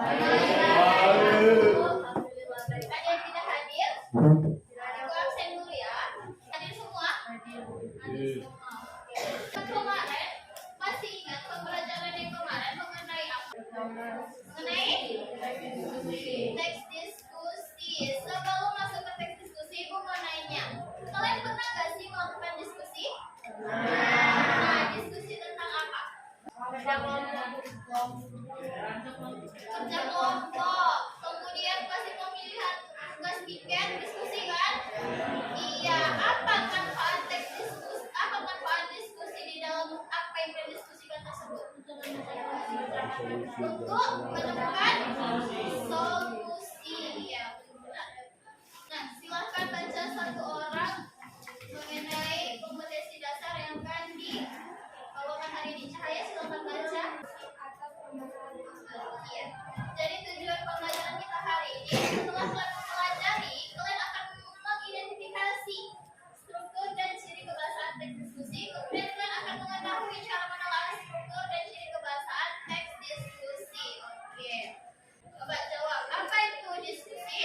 Alhamdulillah baik. Ada yang tidak hadir? Aku absen dulu ya. Hadir semua? Hadir semua. Oke. Kemarin masih ingat pembelajaran yang kemarin mengenai apa? Mengenai teks diskusi. Sebelum masuk ke teks diskusi, Ibu mau nanya. Kalian pernah nggak sih melakukan diskusi? Nah, diskusi tentang apa? Kerja kelompok. Kemudian kasih pemilihan tugas piket, diskusi kan? Iya. Apa manfaat teks diskusi? Apa manfaat diskusi di dalam apa yang didiskusikan tersebut? Untuk menemukan solusi. Ya, benar. Nah, silahkan baca satu orang mengenai kompetensi dasar yang akan dibawakan hari ini. Cahaya, silahkan baca. Iya. Jadi tujuan pembelajaran kita hari ini, setelah kalian mempelajari, kalian akan mengidentifikasi struktur dan ciri kebahasaan teks diskusi. Kemudian kalian akan mengetahui cara menelaah struktur dan ciri kebahasaan teks diskusi. Oke. Coba jawab, apa itu diskusi?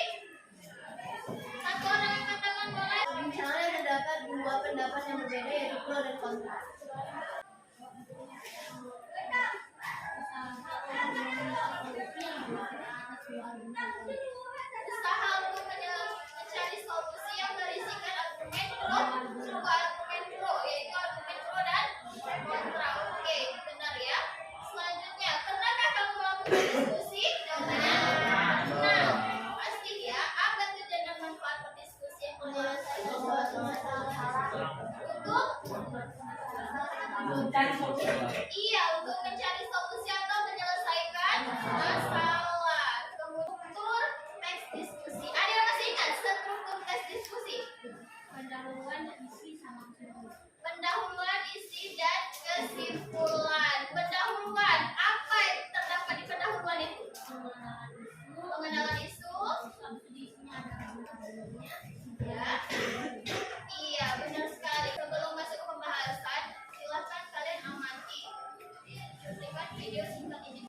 Satu orang angkat tangan boleh. Misalnya terdapat dua pendapat yang berbeda yaitu pro dan kontra. Usaha untuk mencari solusi yang berisikan argumen pro, dua argumen pro, yaitu argumen pro dan kontra. Oke, benar ya. Selanjutnya, pernahkah kamu melakukan diskusi? Jawabannya pernah. Pasti ya. Apa tujuan dan manfaat berdiskusi yang menyelesaikan suatu masalah? Iya, untuk mencari solusi atau menyelesaikan masalah. Struktur teks diskusi. Ada yang masih ingat struktur teks diskusi? Pendahuluan, isi, sama kesimpulan. Pendahuluan, isi, dan kesimpulan. Pendahuluan, apa yang terdapat di pendahuluan itu? Pengenalan isu. Ya. Iya, benar sekali. Sebelum masuk ke pembahasan, silakan kalian amati. Cuplikan video singkat ini.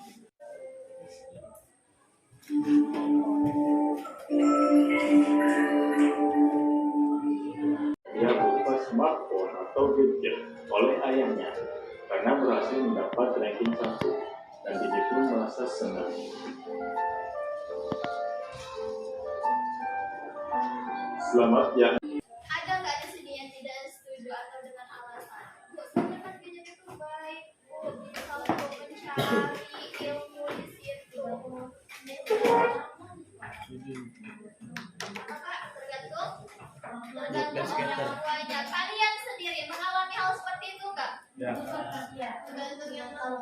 Ia berupa smartphone atau gadget oleh ayahnya karena berhasil mendapat ranking 1 dan Didi pun merasa senang. Selamat ya. Ada nggak di sini yang tidak setuju atau dengan alasan? Bu, sebenarnya gadget itu baik. Bu, kalau mau mencari ilmu di situ. Apa? Tergantung orang tuanya. Kalian sendiri mengalami hal seperti itu nggak? Ya. Tergantung yang tahu.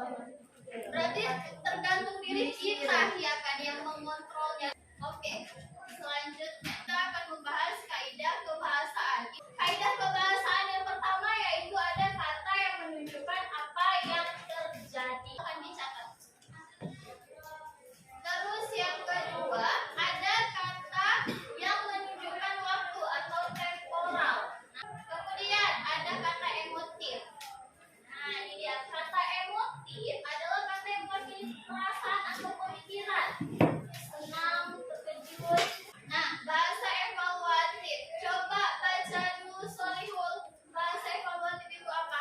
Berarti tergantung diri kita ya kan yang mengontrolnya. Oke. Selanjutnya kita akan membahas kaidah kebahasaan. Kaidah kebahasaan yang pertama yaitu ada kata yang menunjukkan apa yang terjadi. Akan dicatat. Terus yang kedua ada kata yang menunjukkan waktu atau temporal. Kemudian ada kata emotif. Nah, ini dia kata emotif adalah kata yang mewakili perasaan atau pemikiran. Senang, terkejut. Nah, bahasa evaluatif. Coba baca dulu Solihul. Bahasa evaluatif itu apa?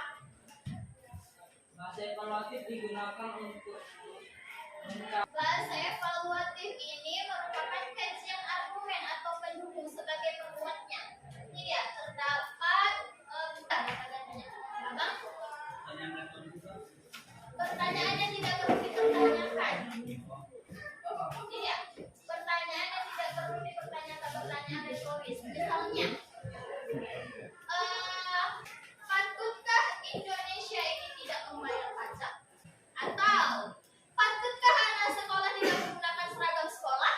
Bahasa evaluatif digunakan untuk Bahasa evaluatif ini merupakan kajian argumen atau pendukung sebagai penguatnya. Ini dia terdapat Abang? Pertanyaannya tidak perlu dipertanyakan. Ini dia pertanyaannya tidak perlu dipertanyakan, pertanyaan retoris. Misalnya, patutkah Indonesia ini tidak membayar pajak? Atau patutkah anak sekolah tidak menggunakan seragam sekolah?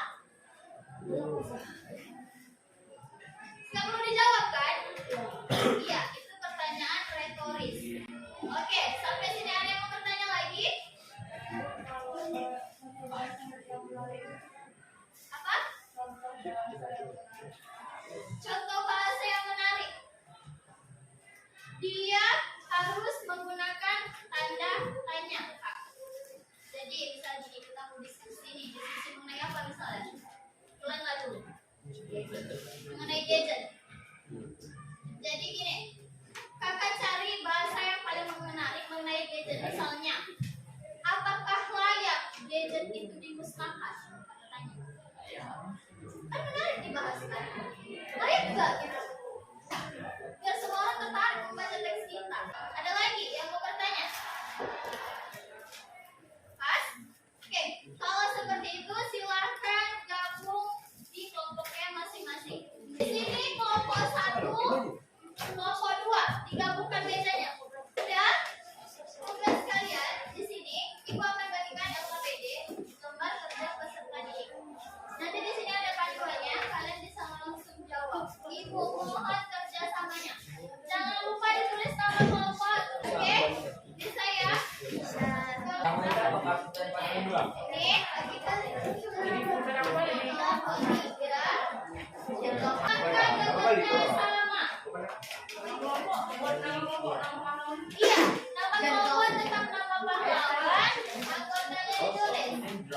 Nggak perlu dijawab kan? Iya, itu pertanyaan retoris. Oke, sampai sini ada yang mau bertanya lagi? Apa? Contoh bahasa yang menarik. Dia harus menggunakan tanda tanya. Jadi misalnya kita mau diskusi nih, diskusi mengenai gadget. Jadi gini, kakak cari bahasa yang paling menarik mengenai gadget. Misalnya, apakah layak gadget itu dimusnahkan? Kan menarik dibahas kan? Layak nggak gitu? Biar semua orang tertarik membaca teks kita. Ada lagi yang mau bertanya? Pas? Oke, kalau seperti itu silahkan gabung di kelompoknya masing-masing. Di sini kelompok 1, kelompok 2 digabungkan mejanya. Udah? Tugas kalian di sini, Ibu akan bagikan LKPD, lembar kerja peserta didik. Nanti di sini ada panduannya, kalian bisa langsung jawab. Ibu mohon kerjasamanya. Jangan lupa ditulis nama kelompok, oke? Bisa ya? Ini kita kelompok 3. Akan bekerja sama. Iya, nama kelompok tetap nama pahlawan, anggotanya ditulis.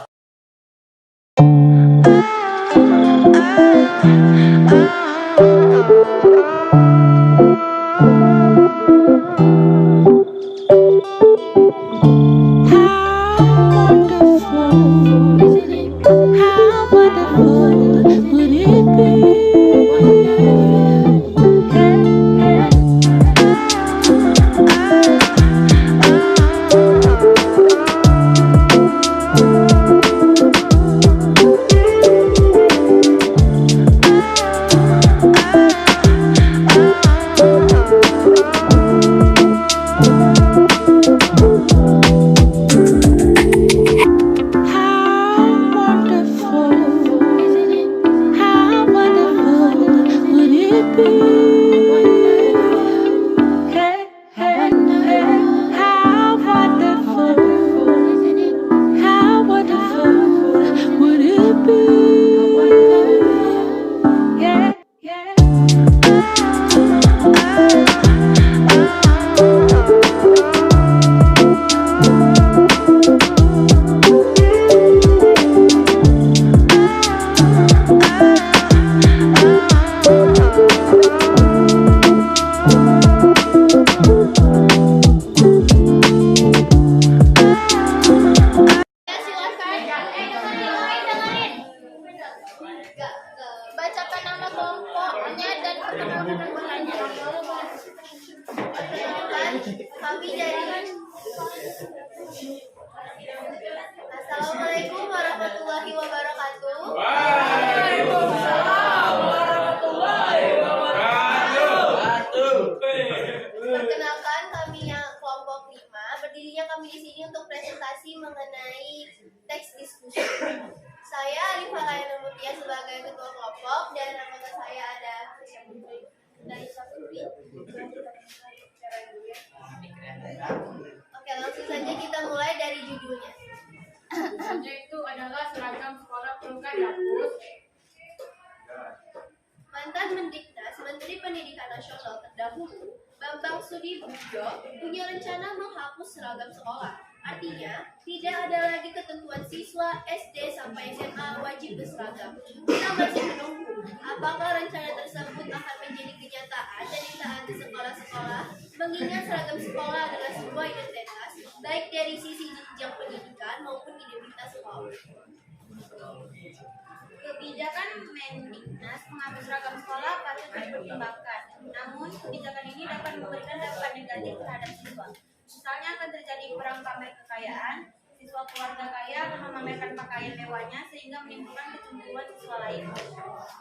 Bacakan nama kelompoknya dan pertemuan bertanya. Kami dari Assalamualaikum warahmatullahi wabarakatuh. Perkenalkan, kami yang kelompok 5. Berdirinya kami di sini untuk presentasi mengenai teks diskusi. Saya Alifah Layan Mutia sebagai ketua kelompok dan anggota saya ada dari Sapuri. Oke, langsung saja kita mulai dari judulnya. Itu adalah seragam sekolah perlukan dihapus. Mantan Mendiknas, Menteri Pendidikan Nasional terdahulu, Bambang Sudibyo, punya rencana menghapus seragam sekolah. Artinya, tidak ada lagi ketentuan siswa SD sampai SMA wajib berseragam. Kita masih menunggu apakah rencana tersebut akan menjadi kenyataan dan ditaati sekolah-sekolah, mengingat seragam sekolah adalah sebuah identitas, baik dari sisi jenjang pendidikan maupun identitas sekolah. Kebijakan Mendiknas menghapus seragam sekolah patut dipertimbangkan. Namun, kebijakan ini dapat memberikan dampak negatif terhadap siswa. Misalnya akan terjadi perang pamer kekayaan, siswa keluarga kaya akan memamerkan pakaian mewahnya sehingga menimbulkan kecemburuan siswa lain.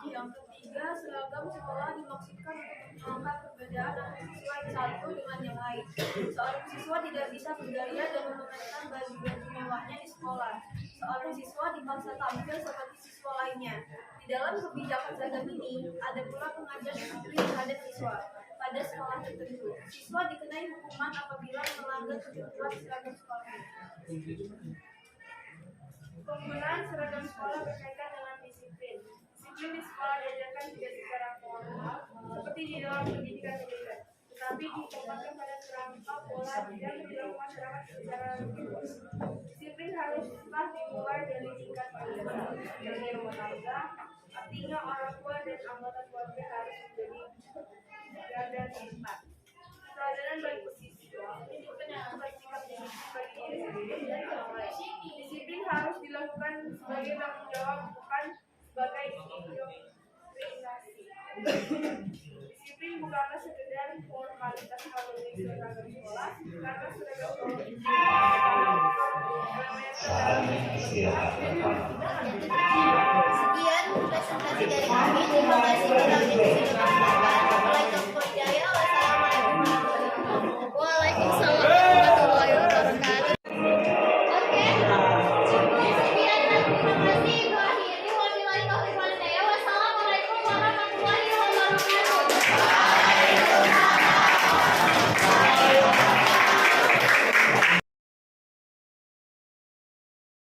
Yang ketiga, seragam sekolah dimaksudkan untuk mengangkat perbedaan antara siswa yang satu dengan yang lain. Seorang siswa tidak bisa bergaya dan memamerkan baju-baju mewahnya di sekolah. Seorang siswa dipaksa tampil seperti siswa lainnya. Di dalam kebijakan seragam ini, ada pula pengajian disiplin terhadap siswa. Pada sekolah tertentu, siswa dikenai hukuman apabila melanggar ketentuan seragam sekolah. Penggunaan seragam sekolah berkaitan dengan disiplin. Disiplin di sekolah diajarkan tidak secara formal, seperti di dalam pendidikan militer, tetapi dikembangkan pada kerangka pola dan perilaku masyarakat secara luas. Disiplin haruslah dimulai dari tingkat desa, dari rumah tangga, Artinya orang tua dan anggota keluarga harus menjadi garda terdepan. Pelajaran bagi siswa menyebutkan bersikap disiplin bagi diri sendiri dan orang lain. Disiplin harus dilakukan sebagai tanggung jawab, bukan sebagai indoktrinasi. Disiplin bukanlah sekedar formalitas harmonis seragam sekolah, karena seragam sekolah itu Sekian presentasi dari kami. Terima kasih telah menyaksikan. Waalaikumsalam warahmatullahi wabarakatuh. Waalaikumsalam warahmatullahi wabarakatuh. Oke. Sekian dan terima kasih. Ibu akhiri. Wabillahi taufiq wal hidayah. Wassalamualaikum warahmatullahi wabarakatuh.